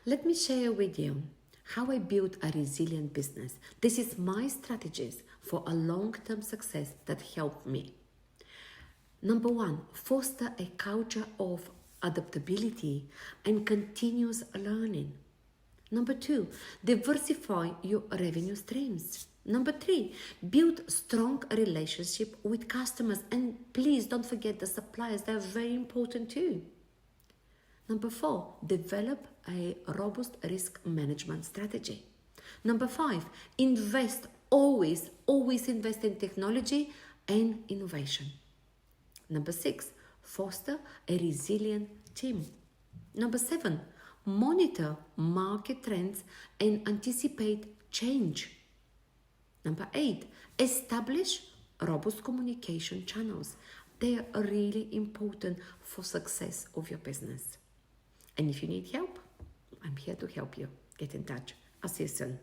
Let me share with you how I built a resilient business. This is my strategies for a long-term success that helped me. Number one, foster a culture of adaptability and continuous learning. Number two, diversify your revenue streams. Number three, build strong relationship with customers, and please don't forget the suppliers, they're very important too. Number four, develop a robust risk management strategy. Number five, always invest in technology and innovation. Number six, foster a resilient team. Number seven, monitor market trends and anticipate change. Number eight, establish robust communication channels. They are really important for success of your business. And if you need help, I'm here to help you. Get in touch. I'll see you soon.